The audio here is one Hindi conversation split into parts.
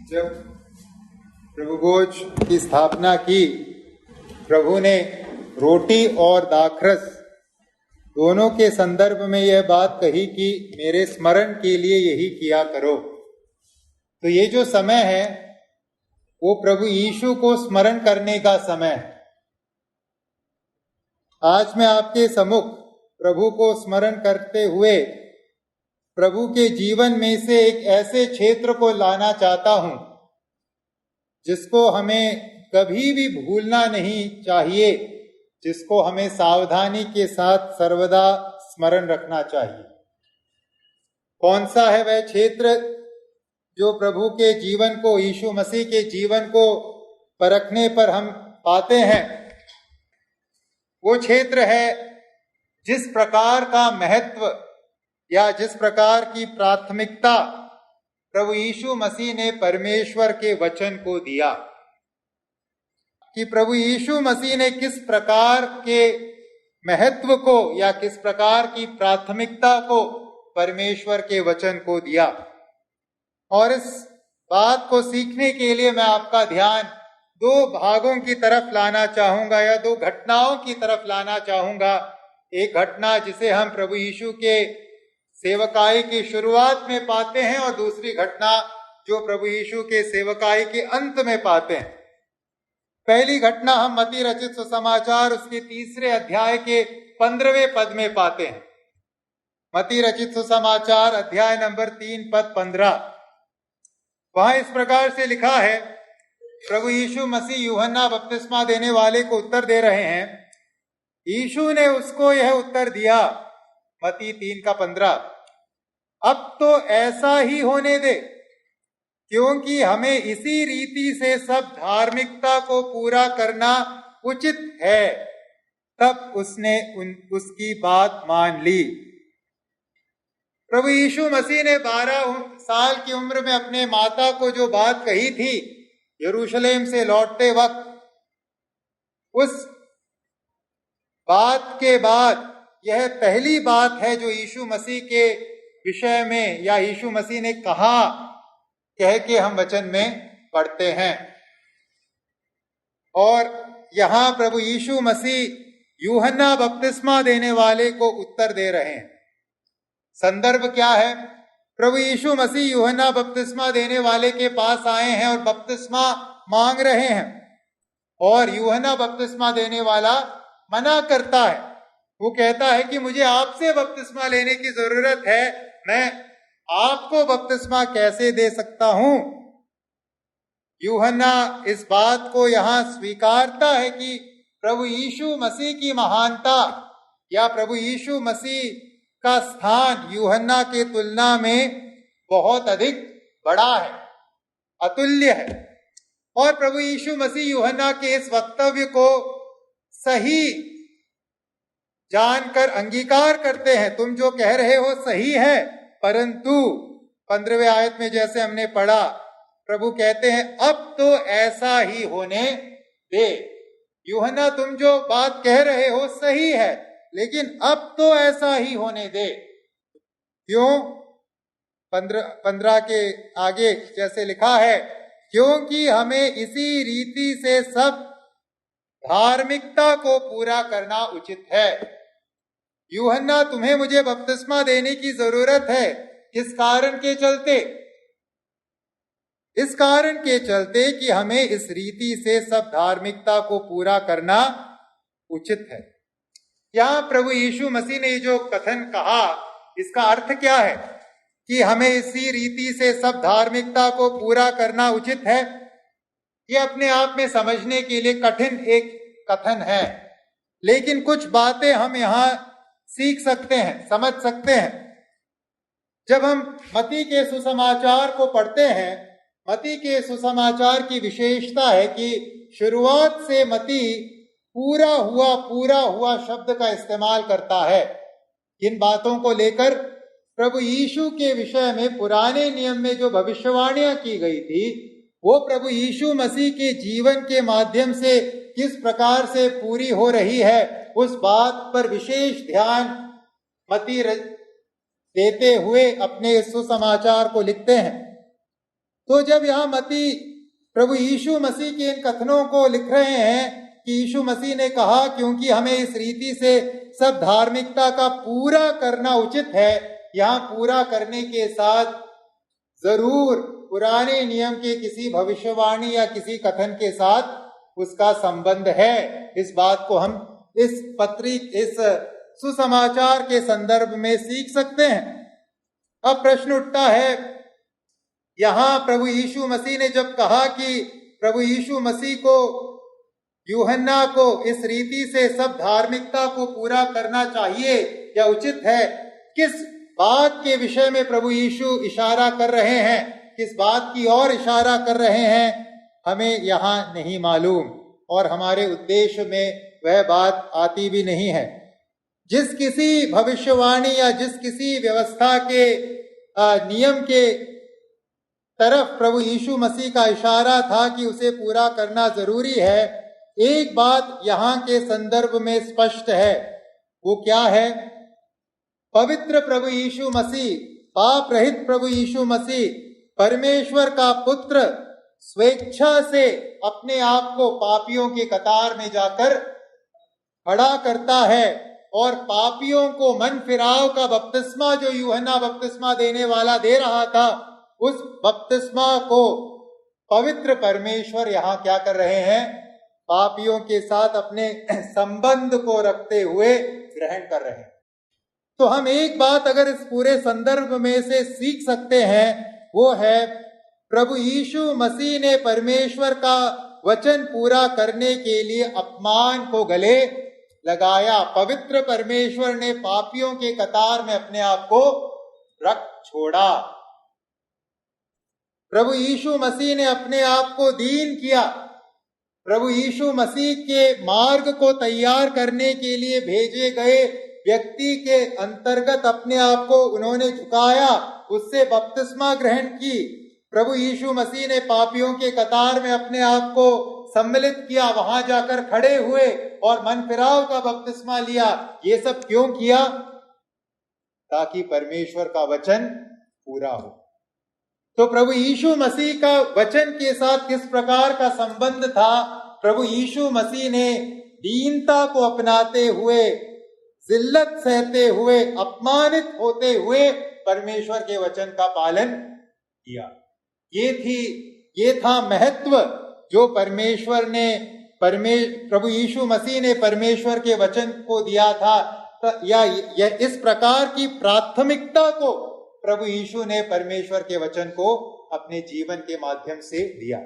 जब प्रभु भोज की स्थापना की, प्रभु ने रोटी और दाखरस दोनों के संदर्भ में यह बात कही कि मेरे स्मरण के लिए यही किया करो। तो ये जो समय है वो प्रभु यीशु को स्मरण करने का समय है। आज मैं आपके सम्मुख प्रभु को स्मरण करते हुए प्रभु के जीवन में से एक ऐसे क्षेत्र को लाना चाहता हूं जिसको हमें कभी भी भूलना नहीं चाहिए, जिसको हमें सावधानी के साथ सर्वदा स्मरण रखना चाहिए। कौन सा है वह क्षेत्र जो प्रभु के जीवन को, यीशु मसीह के जीवन को परखने पर हम पाते हैं? वो क्षेत्र है जिस प्रकार का महत्व या जिस प्रकार की प्राथमिकता प्रभु यीशु मसीह ने परमेश्वर के वचन को दिया, कि प्रभु यीशु मसीह ने किस प्रकार के महत्व को या किस प्रकार की प्राथमिकता को परमेश्वर के वचन को दिया। और इस बात को सीखने के लिए मैं आपका ध्यान दो भागों की तरफ लाना चाहूंगा या दो घटनाओं की तरफ लाना चाहूंगा। एक घटना जिसे हम प्रभु यीशु के सेवकाई की शुरुआत में पाते हैं और दूसरी घटना जो प्रभु यीशु के सेवकाई के अंत में पाते हैं। पहली घटना हम मत्ती रचित सुसमाचार उसके 3 अध्याय के 15वें पद में पाते हैं। मत्ती रचित सुसमाचार अध्याय नंबर 3 पद 15। वहां इस प्रकार से लिखा है, प्रभु यीशु मसीह यूहन्ना बपतिस्मा देने वाले को उत्तर दे रहे हैं। यीशु ने उसको यह उत्तर दिया, मत्ती 3 का 15, अब तो ऐसा ही होने दे, क्योंकि हमें इसी रीति से सब धार्मिकता को पूरा करना उचित है। तब उसने उसकी बात मान ली। प्रभु यीशु मसीह ने 12 साल की उम्र में अपने माता को जो बात कही थी यरूशलेम से लौटते वक्त, उस बात के बाद यह पहली बात है जो यीशु मसीह के विषय में या यीशु मसीह ने कहा कह के हम वचन में पढ़ते हैं। और यहां प्रभु यीशु मसीह यूहन्ना बपतिस्मा देने वाले को उत्तर दे रहे हैं। संदर्भ क्या है? प्रभु यीशु मसीह यूहन्ना बपतिस्मा देने वाले के पास आए हैं और बपतिस्मा मांग रहे हैं, और यूहन्ना बपतिस्मा देने वाला मना करता है। वो कहता है कि मुझे आपसे बपतिस्मा लेने की जरूरत है, मैं आपको बपतिस्मा कैसे दे सकता हूं? यूहन्ना इस बात को यहां स्वीकारता है कि प्रभु यीशु मसीह की महानता या प्रभु यीशु मसीह का स्थान यूहन्ना के तुलना में बहुत अधिक बड़ा है, अतुल्य है। और प्रभु यीशु मसीह यूहन्ना के इस वक्तव्य को सही जानकर अंगीकार करते हैं। तुम जो कह रहे हो सही है, परंतु 15वें आयत में जैसे हमने पढ़ा, प्रभु कहते हैं अब तो ऐसा ही होने दे। यूहन्ना तुम जो बात कह रहे हो सही है, लेकिन अब तो ऐसा ही होने दे। क्यों? 15 के आगे जैसे लिखा है, क्योंकि हमें इसी रीति से सब धार्मिकता को पूरा करना उचित है। यूहन्ना तुम्हें मुझे बपतिस्मा देने की जरूरत है। किस कारण के चलते? इस कारण के चलते कि हमें इस रीति से सब धार्मिकता को पूरा करना उचित है। यहां प्रभु यीशु मसीह ने जो कथन कहा, इसका अर्थ क्या है? कि हमें इसी रीति से सब धार्मिकता को पूरा करना उचित है। ये अपने आप में समझने के लिए कठिन एक कथन है, लेकिन कुछ बातें हम यहां सीख सकते हैं, समझ सकते हैं। जब हम मत्ती के सुसमाचार को पढ़ते हैं, मत्ती के सुसमाचार की विशेषता है कि शुरुआत से मत्ती पूरा हुआ शब्द का इस्तेमाल करता है। इन बातों को लेकर प्रभु यीशु के विषय में पुराने नियम में जो भविष्यवाणियां की गई थी, वो प्रभु यीशु मसीह के जीवन के माध्यम से किस प्रकार से पूरी हो रही है, उस बात पर विशेष ध्यान मत्ती देते हुए अपने सुसमाचार को लिखते हैं। तो जब यहाँ मती प्रभु यीशु मसीह के इन कथनों को लिख रहे हैं कि यीशु मसीह ने कहा क्योंकि हमें इस रीति से सब धार्मिकता का पूरा करना उचित है, यहाँ पूरा करने के साथ जरूर पुराने नियम के किसी भविष्यवाणी या किसी कथन के साथ उसका संबंध है। इस बात को हम इस सुसमाचार के संदर्भ में सीख सकते हैं। अब प्रश्न उठता है, यहां प्रभु यीशु मसीह ने जब कहा कि प्रभु यीशु मसीह को, यूहन्ना को इस रीति से सब धार्मिकता को पूरा करना चाहिए या उचित है, किस बात के विषय में प्रभु यीशु इशारा कर रहे हैं, किस बात की ओर इशारा कर रहे हैं, हमें यहाँ नहीं मालूम और हमारे उद्देश्य में वह बात आती भी नहीं है। जिस किसी भविष्यवाणी या जिस किसी व्यवस्था के नियम के तरफ प्रभु यीशु मसीह का इशारा था कि उसे पूरा करना जरूरी है, एक बात यहाँ के संदर्भ में स्पष्ट है। वो क्या है? पवित्र प्रभु यीशु मसीह, पाप रहित प्रभु यीशु मसीह, परमेश्वर का पुत्र, स्वेच्छा से अपने आप को पापियों के कतार में जाकर खड़ा करता है और पापियों को मन फिराव का बपतिस्मा जो यूहन्ना बपतिस्मा देने वाला दे रहा था, उस बपतिस्मा को पवित्र परमेश्वर यहाँ क्या कर रहे हैं? पापियों के साथ अपने संबंध को रखते हुए ग्रहण कर रहे हैं। तो हम एक बात अगर इस पूरे संदर्भ में से सीख सकते हैं, वो है प्रभु यीशु मसीह ने परमेश्वर का वचन पूरा करने के लिए अपमान को गले लगाया। पवित्र परमेश्वर ने पापियों के कतार में अपने आप को रख छोड़ा। प्रभु यीशु मसीह ने अपने आप को दीन किया। प्रभु यीशु मसीह के मार्ग को तैयार करने के लिए भेजे गए व्यक्ति के अंतर्गत अपने आप को उन्होंने झुकाया, उससे बपतिस्मा ग्रहण की। प्रभु यीशु मसीह ने पापियों के कतार में अपने आप को सम्मिलित किया, वहां जाकर खड़े हुए और मन फिराव का बपतिस्मा लिया। ये सब क्यों किया? ताकि परमेश्वर का वचन पूरा हो। तो प्रभु यीशु मसीह का वचन के साथ किस प्रकार का संबंध था? प्रभु यीशु मसीह ने दीनता को अपनाते हुए, जिल्लत सहते हुए, अपमानित होते हुए परमेश्वर के वचन का पालन किया। ये था महत्व जो परमेश्वर ने प्रभु यीशु मसीह ने परमेश्वर के वचन को दिया था, या इस प्रकार की प्राथमिकता को प्रभु यीशु ने परमेश्वर के वचन को अपने जीवन के माध्यम से दिया।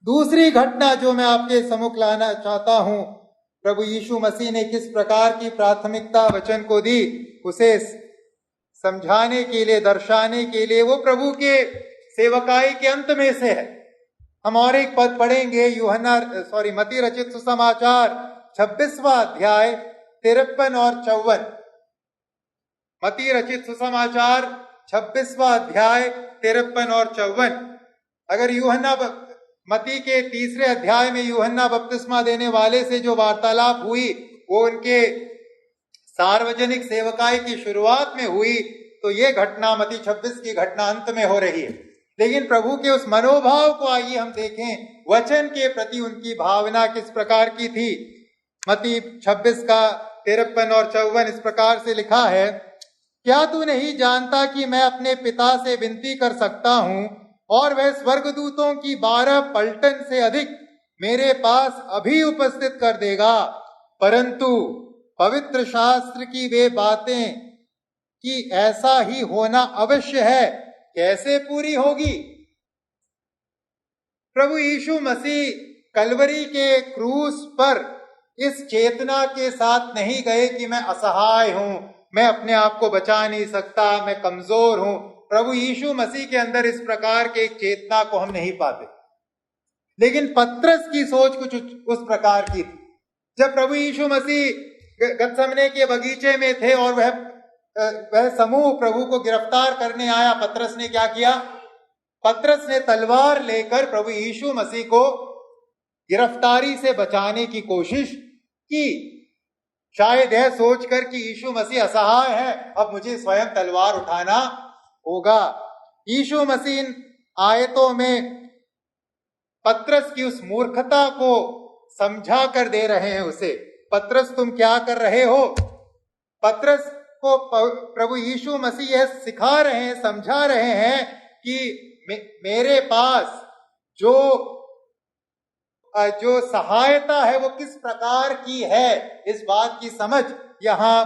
दूसरी घटना जो मैं आपके सम्मुख लाना चाहता हूं, प्रभु यीशु मसीह ने किस प्रकार की प्राथमिकता वचन को दी, उसे समझाने के लिए, दर्शाने के लिए, वो प्रभु के सेवकाई के अंत में से है। हम और एक पद पढ़ेंगे, मत्ती रचित सुसमाचार 26वां अध्याय 53 और 54। मत्ती रचित सुसमाचार 26वां अध्याय 53 और 54। अगर मत्ती के 3रे अध्याय में यूहन्ना बपतिस्मा देने वाले से जो वार्तालाप हुई वो उनके सार्वजनिक सेवकाई की शुरुआत में हुई, तो ये घटना मत्ती 26 की घटना अंत में हो रही है। लेकिन प्रभु के उस मनोभाव को आइए हम देखें, वचन के प्रति उनकी भावना किस प्रकार की थी। मत्ती 26 का 53 और 54 इस प्रकार से लिखा है, क्या तू नहीं जानता कि मैं अपने पिता से विनती कर सकता हूं और वह स्वर्गदूतों की 12 पलटन से अधिक मेरे पास अभी उपस्थित कर देगा, परंतु पवित्र शास्त्र की वे बातें कि ऐसा ही होना अवश्य है, कैसे पूरी होगी? प्रभु यीशु मसीह कलवरी के क्रूस पर इस चेतना के साथ नहीं गए कि मैं असहाय हूं, मैं अपने आप को बचा नहीं सकता, मैं कमजोर हूं। प्रभु यीशु मसीह के अंदर इस प्रकार के चेतना को हम नहीं पाते। लेकिन पतरस की सोच कुछ उस प्रकार की थी। जब प्रभु यीशु मसीह गतसमने के बगीचे में थे और वह समूह प्रभु को गिरफ्तार करने आया, पतरस ने क्या किया? पतरस ने तलवार लेकर प्रभु यीशु मसीह को गिरफ्तारी से बचाने की कोशिश की, शायद यह सोचकर कि यीशु मसीह असहाय है, अब मुझे स्वयं तलवार उठाना होगा। यीशु मसीह आयतों में पत्रस की उस मूर्खता को समझा कर दे रहे हैं उसे। पत्रस तुम क्या कर रहे हो? पत्रस को प्रभु यीशु मसीह यह सिखा रहे हैं, समझा रहे हैं कि मेरे पास जो सहायता है वो किस प्रकार की है, इस बात की समझ यहां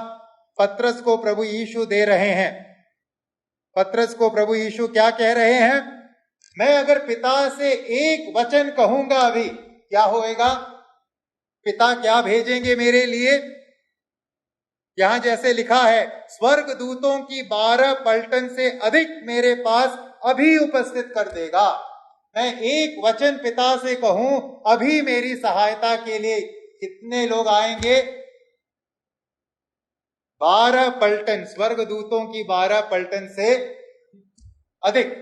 पत्रस को प्रभु यीशु दे रहे हैं। पत्रस को प्रभु यीशु क्या कह रहे हैं? मैं अगर पिता से एक वचन कहूंगा अभी, क्या होएगा? पिता क्या भेजेंगे मेरे लिए? यहां जैसे लिखा है, स्वर्ग दूतों की 12 पलटन से अधिक मेरे पास अभी उपस्थित कर देगा। मैं एक वचन पिता से कहूं, अभी मेरी सहायता के लिए कितने लोग आएंगे? 12 पलटन, स्वर्ग दूतों की 12 पलटन से अधिक।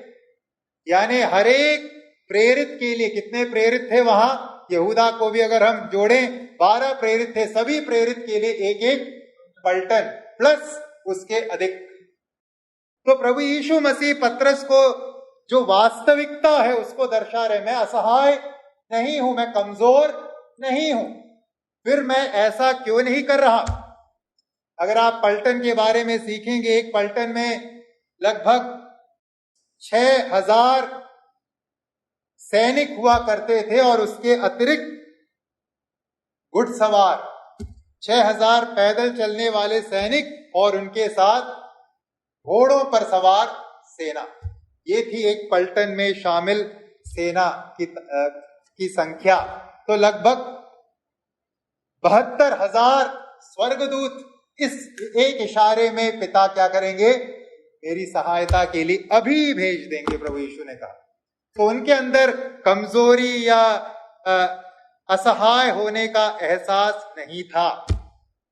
यानी हर एक प्रेरित के लिए, कितने प्रेरित थे वहां? यहूदा को भी अगर हम जोड़ें 12 प्रेरित थे, सभी प्रेरित के लिए एक एक पलटन प्लस उसके अधिक। तो प्रभु यीशु मसीह पत्रस को जो वास्तविकता है उसको दर्शा रहे। मैं असहाय नहीं हूं, मैं कमजोर नहीं हूं, फिर मैं ऐसा क्यों नहीं कर रहा? अगर आप पलटन के बारे में सीखेंगे, एक पलटन में लगभग 6000 सैनिक हुआ करते थे और उसके अतिरिक्त घुड़सवार, 6000 पैदल चलने वाले सैनिक और उनके साथ घोड़ों पर सवार सेना। ये थी एक पलटन में शामिल सेना की संख्या। तो लगभग 72,000 स्वर्गदूत इस एक इशारे में पिता क्या करेंगे? मेरी सहायता के लिए अभी भेज देंगे, प्रभु यीशु ने कहा। तो उनके अंदर कमजोरी या असहाय होने का एहसास नहीं था।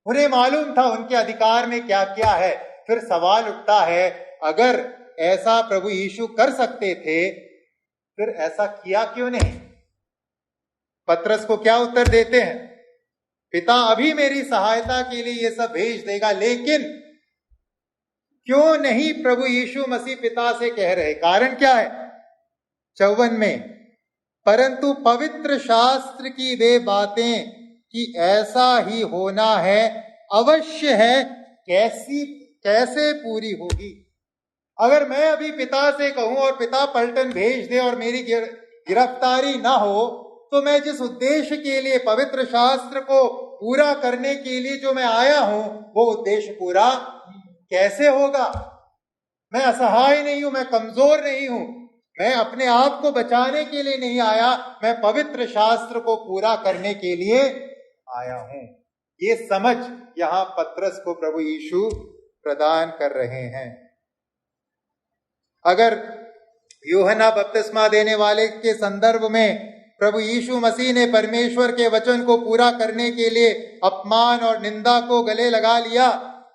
उन्हें मालूम था उनके अधिकार में क्या क्या है। फिर सवाल उठता है, अगर ऐसा प्रभु यीशु कर सकते थे, फिर ऐसा किया क्यों नहीं? पत्रस को क्या उत्तर देते हैं? पिता अभी मेरी सहायता के लिए ये सब भेज देगा, लेकिन क्यों नहीं प्रभु यीशु मसीह पिता से कह रहे? कारण क्या है? 54 में, परंतु पवित्र शास्त्र की वे बातें कि ऐसा ही होना है, अवश्य है, कैसे पूरी होगी? अगर मैं अभी पिता से कहूं और पिता पलटन भेज दे और मेरी गिरफ्तारी ना हो, तो मैं जिस उद्देश्य के लिए, पवित्र शास्त्र को पूरा करने के लिए जो मैं आया हूं, वो उद्देश्य पूरा कैसे होगा? मैं असहाय नहीं हूं, मैं कमजोर नहीं हूं, मैं अपने आप को बचाने के लिए नहीं आया, मैं पवित्र शास्त्र को पूरा करने के लिए आया हूं। ये समझ यहां पत्रस को प्रभु यीशु प्रदान कर रहे हैं। अगर यूहन्ना बपतिस्मा देने वाले के संदर्भ में प्रभु यीशु मसीह ने परमेश्वर के वचन को पूरा करने के लिए अपमान और निंदा को गले लगा लिया,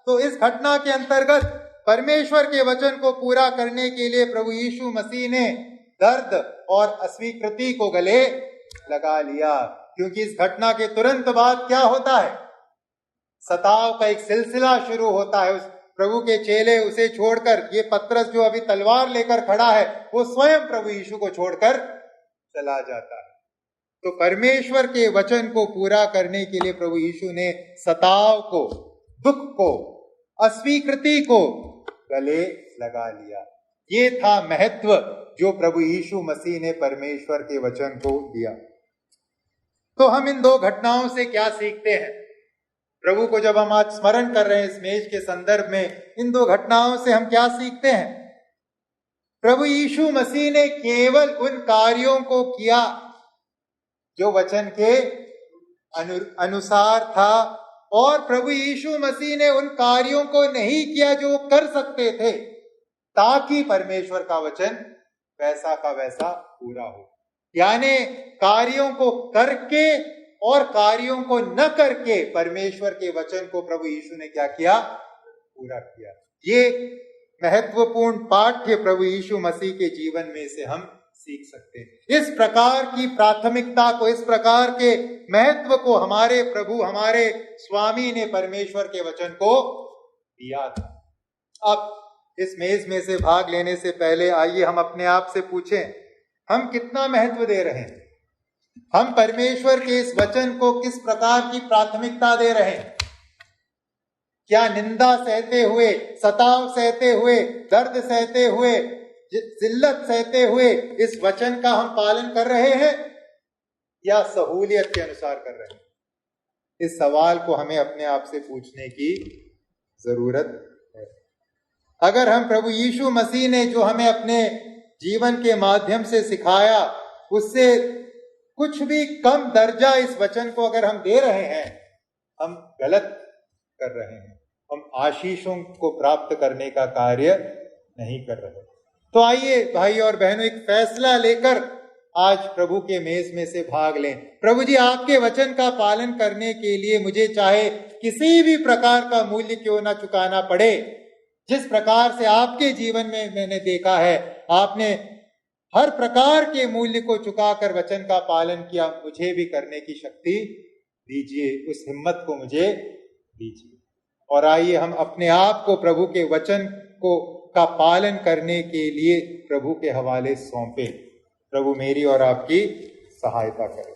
तो इस घटना के अंतर्गत परमेश्वर के वचन को पूरा करने के लिए प्रभु यीशु मसीह ने दर्द और अस्वीकृति को गले लगा लिया। क्योंकि इस घटना के तुरंत बाद क्या होता है? सताव का एक सिलसिला शुरू होता है। उस प्रभु के चेले उसे छोड़कर, ये पत्रस जो अभी तलवार लेकर खड़ा है, वो स्वयं प्रभु यीशु को छोड़कर चला जाता है। तो परमेश्वर के वचन को पूरा करने के लिए प्रभु यीशु ने सताव को, दुख को, अस्वीकृति को गले लगा लिया। ये था महत्व जो प्रभु यीशु मसीह ने परमेश्वर के वचन को दिया। तो हम इन दो घटनाओं से क्या सीखते हैं? प्रभु को जब हम आज स्मरण कर रहे हैं इस मेज के संदर्भ में, इन दो घटनाओं से हम क्या सीखते हैं? प्रभु यीशु मसीह ने केवल उन कार्यों को किया जो वचन के अनुसार था, और प्रभु यीशु मसीह ने उन कार्यों को नहीं किया जो वो कर सकते थे, ताकि परमेश्वर का वचन वैसा का वैसा पूरा हो। यानी कार्यों को करके और कार्यों को न करके परमेश्वर के वचन को प्रभु यीशु ने क्या किया? पूरा किया। ये महत्वपूर्ण पाठ्य प्रभु यीशु मसीह के जीवन में से हम सीख सकते हैं। इस प्रकार की प्राथमिकता को, इस प्रकार के महत्व को हमारे प्रभु, हमारे स्वामी ने परमेश्वर के वचन को दिया था। अब इस मेज में से भाग लेने से पहले आइए हम अपने आप से पूछें, हम कितना महत्व दे रहे हैं? हम परमेश्वर के इस वचन को किस प्रकार की प्राथमिकता दे रहे हैं? क्या निंदा सहते हुए, सताव सहते हुए, दर्द सहते हुए, जिल्लत सहते हुए इस वचन का हम पालन कर रहे हैं या सहूलियत के अनुसार कर रहे हैं? इस सवाल को हमें अपने आप से पूछने की जरूरत है। अगर हम प्रभु यीशु मसीह ने जो हमें अपने जीवन के माध्यम से सिखाया उससे कुछ भी कम दर्जा इस वचन को अगर हम दे रहे हैं, हम गलत कर रहे हैं। हम आशीषों को प्राप्त करने का कार्य नहीं कर रहे। तो आइए भाई और बहनों, एक फैसला लेकर आज प्रभु के मेज में से भाग लें। प्रभु जी, आपके वचन का पालन करने के लिए मुझे चाहे किसी भी प्रकार का मूल्य क्यों ना चुकाना पड़े, जिस प्रकार से आपके जीवन में मैंने देखा है, आपने हर प्रकार के मूल्य को चुकाकर वचन का पालन किया, मुझे भी करने की शक्ति दीजिए, उस हिम्मत को मुझे दीजिए। और आइए हम अपने आप को प्रभु के वचन को का पालन करने के लिए प्रभु के हवाले सौंपे। प्रभु मेरी और आपकी सहायता करे।